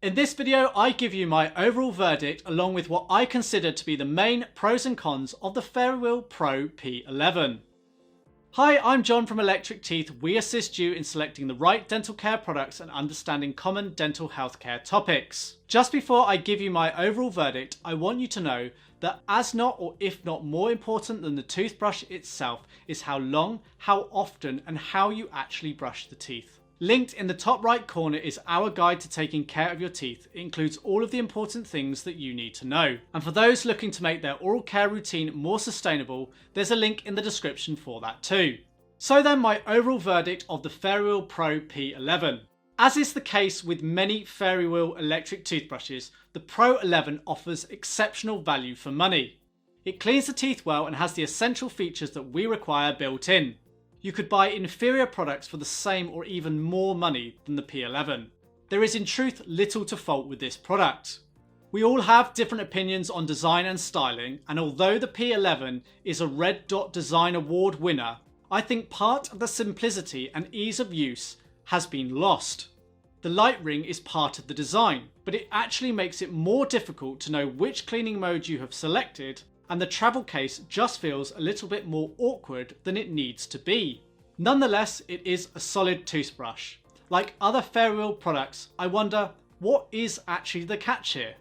In this video, I give you my overall verdict along with what I consider to be the main pros and cons of the Fairywill P11. Hi, I'm John from electricteeth. We assist you in selecting the right dental care products and understanding common dental healthcare topics. Just before I give you my overall verdict, I want you to know that as not or if not more important than the toothbrush itself is how long, how often and how you actually brush the teeth. Linked in the top right corner is our guide to taking care of your teeth. It includes all of the important things that you need to know. And for those looking to make their oral care routine more sustainable, there's a link in the description for that too. So then, my overall verdict of the Fairywill P11. As is the case with many Fairywill electric toothbrushes, the P11 offers exceptional value for money. It cleans the teeth well and has the essential features that we require built in. You could buy inferior products for the same or even more money than the P11. There is in truth little to fault with this product. We all have different opinions on design and styling, and although the P11 is a Red Dot Design Award winner, I think part of the simplicity and ease of use has been lost. The light ring is part of the design, but it actually makes it more difficult to know which cleaning mode you have selected, and the travel case just feels a little bit more awkward than it needs to be. Nonetheless, it is a solid toothbrush. Like other Fairywill products, I wonder, what is actually the catch here?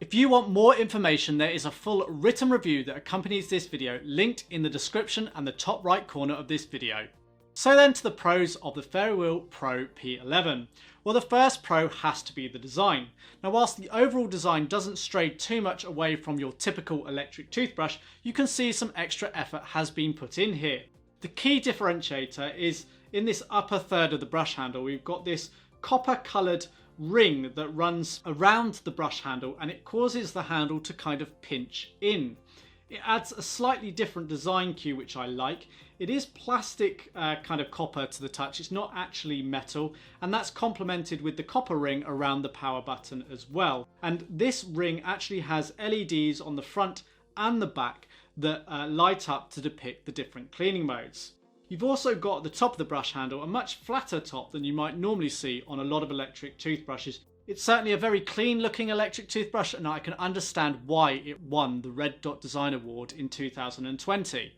If you want more information, there is a full written review that accompanies this video linked in the description and the top right corner of this video. So then to the pros of the Fairywill P11. Well, the first pro has to be the design. Now, whilst the overall design doesn't stray too much away from your typical electric toothbrush, you can see some extra effort has been put in here. The key differentiator is in this upper third of the brush handle. We've got this copper coloured ring that runs around the brush handle, and it causes the handle to kind of pinch in. It adds a slightly different design cue, which I like. It is plastic kind of copper to the touch, it's not actually metal, and that's complemented with the copper ring around the power button as well. And this ring actually has LEDs on the front and the back that light up to depict the different cleaning modes. You've also got at the top of the brush handle a much flatter top than you might normally see on a lot of electric toothbrushes. It's certainly a very clean looking electric toothbrush, and I can understand why it won the Red Dot Design Award in 2020.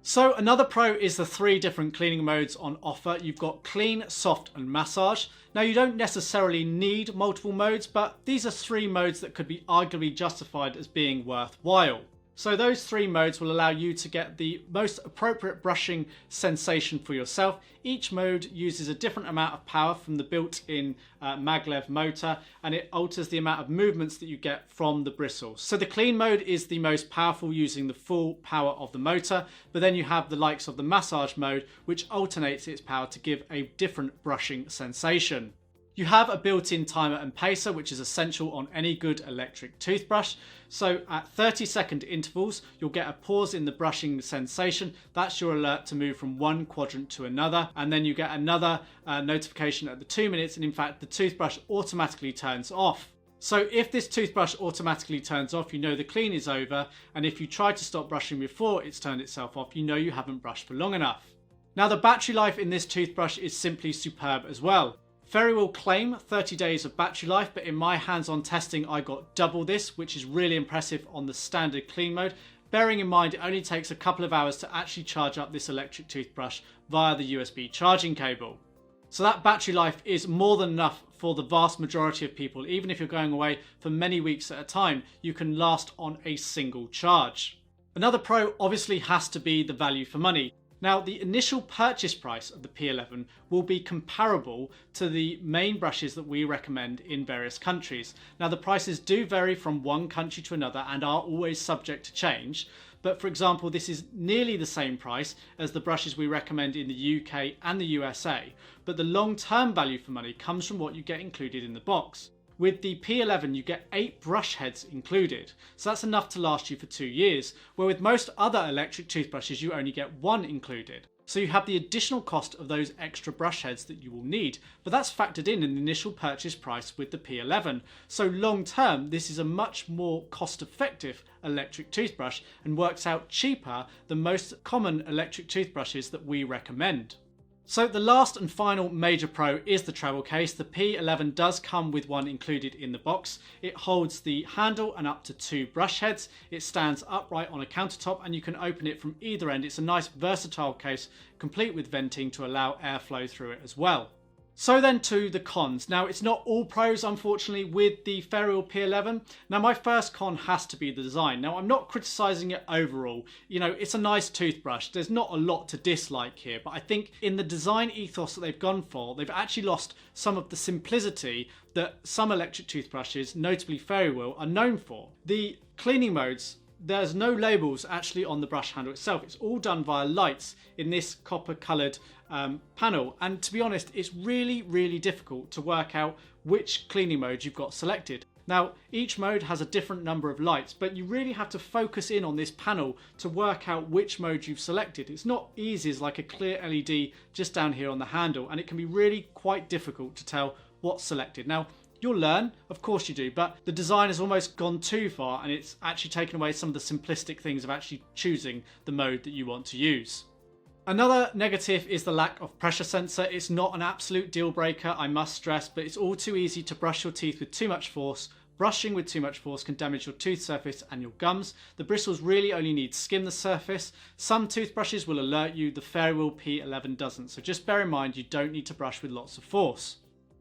So another pro is the 3 different cleaning modes on offer. You've got clean, soft and massage. Now, you don't necessarily need multiple modes, but these are 3 modes that could be arguably justified as being worthwhile. So those 3 modes will allow you to get the most appropriate brushing sensation for yourself. Each mode uses a different amount of power from the built-in maglev motor, and it alters the amount of movements that you get from the bristles. So the clean mode is the most powerful, using the full power of the motor, but then you have the likes of the massage mode, which alternates its power to give a different brushing sensation. You have a built-in timer and pacer, which is essential on any good electric toothbrush. So at 30-second intervals, you'll get a pause in the brushing sensation. That's your alert to move from one quadrant to another. And then you get another notification at the 2 minutes. And in fact, the toothbrush automatically turns off. So if this toothbrush automatically turns off, you know the clean is over. And if you try to stop brushing before it's turned itself off, you know you haven't brushed for long enough. Now, the battery life in this toothbrush is simply superb as well. Fairywill claim 30 days of battery life, but in my hands-on testing I got double this, which is really impressive on the standard clean mode, bearing in mind it only takes a couple of hours to actually charge up this electric toothbrush via the USB charging cable. So that battery life is more than enough for the vast majority of people. Even if you're going away for many weeks at a time, you can last on a single charge. Another pro obviously has to be the value for money. Now, the initial purchase price of the P11 will be comparable to the main brushes that we recommend in various countries. Now, the prices do vary from one country to another and are always subject to change. But for example, this is nearly the same price as the brushes we recommend in the UK and the USA. But the long-term value for money comes from what you get included in the box. With the P11, you get 8 brush heads included, so that's enough to last you for 2 years, where with most other electric toothbrushes you only get 1 included. So you have the additional cost of those extra brush heads that you will need, but that's factored in the initial purchase price with the P11. So long term, this is a much more cost-effective electric toothbrush and works out cheaper than most common electric toothbrushes that we recommend. So the last and final major pro is the travel case. The P11 does come with one included in the box. It holds the handle and up to 2 brush heads. It stands upright on a countertop and you can open it from either end. It's a nice versatile case, complete with venting to allow airflow through it as well. So then to the cons. Now it's not all pros unfortunately with the Fairywill P11. Now my first con has to be the design. Now I'm not criticising it overall. You know, it's a nice toothbrush. There's not a lot to dislike here, but I think in the design ethos that they've gone for, they've actually lost some of the simplicity that some electric toothbrushes, notably Fairywill, are known for. The cleaning modes, there's no labels actually on the brush handle itself. It's all done via lights in this copper coloured panel, and to be honest it's really difficult to work out which cleaning mode you've got selected. Now each mode has a different number of lights, but you really have to focus in on this panel to work out which mode you've selected. It's not easy as like a clear LED just down here on the handle, and it can be really quite difficult to tell what's selected. Now you'll learn, of course you do, but the design has almost gone too far and it's actually taken away some of the simplistic things of actually choosing the mode that you want to use. Another negative is the lack of pressure sensor. It's not an absolute deal breaker, I must stress, but it's all too easy to brush your teeth with too much force. Brushing with too much force can damage your tooth surface and your gums. The bristles really only need to skim the surface. Some toothbrushes will alert you, the Fairywill P11 doesn't, so just bear in mind you don't need to brush with lots of force.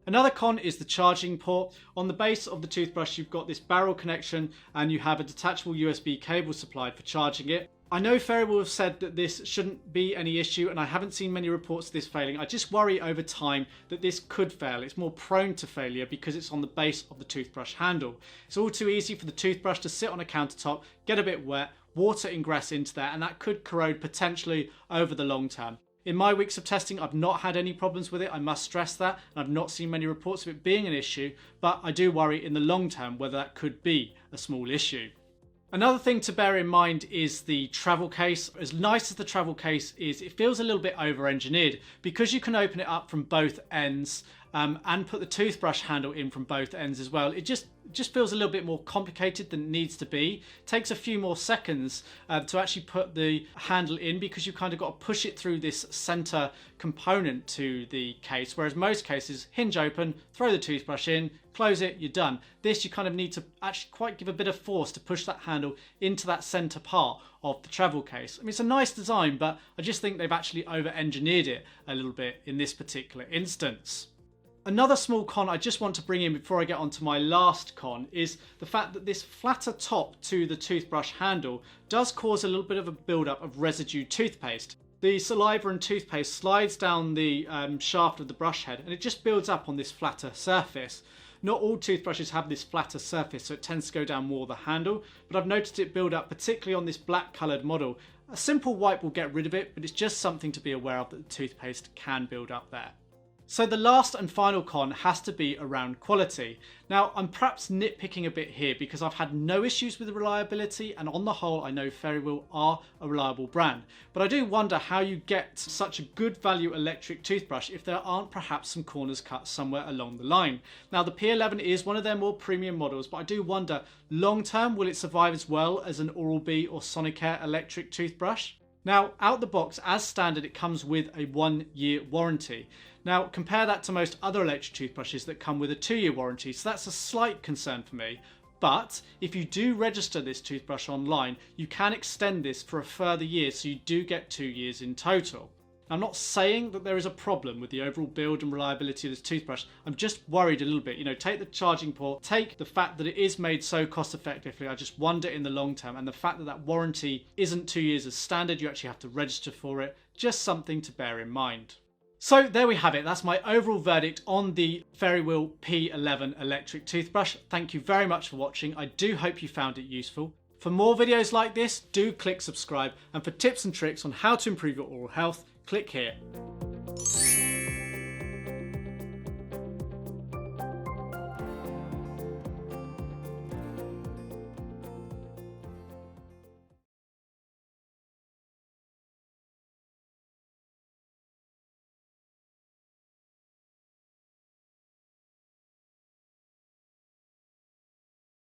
Another con is the charging port. On the base of the toothbrush you've got this barrel connection and you have a detachable USB cable supplied for charging it. I know Fairywill have said that this shouldn't be any issue, and I haven't seen many reports of this failing. I just worry over time that this could fail. It's more prone to failure because it's on the base of the toothbrush handle. It's all too easy for the toothbrush to sit on a countertop, get a bit wet, water ingress into there, and that could corrode potentially over the long term. In my weeks of testing, I've not had any problems with it, I must stress that, and I've not seen many reports of it being an issue, but I do worry in the long term whether that could be a small issue. Another thing to bear in mind is the travel case. As nice as the travel case is, it feels a little bit over-engineered because you can open it up from both ends and put the toothbrush handle in from both ends as well. It just feels a little bit more complicated than it needs to be. It takes a few more seconds to actually put the handle in because you've kind of got to push it through this center component to the case, whereas most cases hinge open, throw the toothbrush in, close it, you're done. This you kind of need to actually quite give a bit of force to push that handle into that center part of the travel case. I mean, it's a nice design, but I just think they've actually over-engineered it a little bit in this particular instance. Another small con I just want to bring in before I get on to my last con is the fact that this flatter top to the toothbrush handle does cause a little bit of a build-up of residue toothpaste. The saliva and toothpaste slides down the shaft of the brush head and it just builds up on this flatter surface. Not all toothbrushes have this flatter surface, so it tends to go down more the handle, but I've noticed it build up particularly on this black coloured model. A simple wipe will get rid of it, but it's just something to be aware of that the toothpaste can build up there. So the last and final con has to be around quality. Now I'm perhaps nitpicking a bit here because I've had no issues with the reliability, and on the whole I know Fairywill are a reliable brand, but I do wonder how you get such a good value electric toothbrush if there aren't perhaps some corners cut somewhere along the line. Now the P11 is one of their more premium models, but I do wonder long term will it survive as well as an Oral-B or Sonicare electric toothbrush? Now, out the box, as standard, it comes with a 1-year warranty. Now, compare that to most other electric toothbrushes that come with a 2-year warranty, so that's a slight concern for me. But if you do register this toothbrush online, you can extend this for a further year, so you do get 2 years in total. I'm not saying that there is a problem with the overall build and reliability of this toothbrush. I'm just worried a little bit. You know, take the charging port, take the fact that it is made so cost effectively. I just wonder in the long term, and the fact that that warranty isn't 2 years as standard, you actually have to register for it. Just something to bear in mind. So there we have it. That's my overall verdict on the Fairywill P11 electric toothbrush. Thank you very much for watching. I do hope you found it useful. For more videos like this, do click subscribe, and for tips and tricks on how to improve your oral health, click here.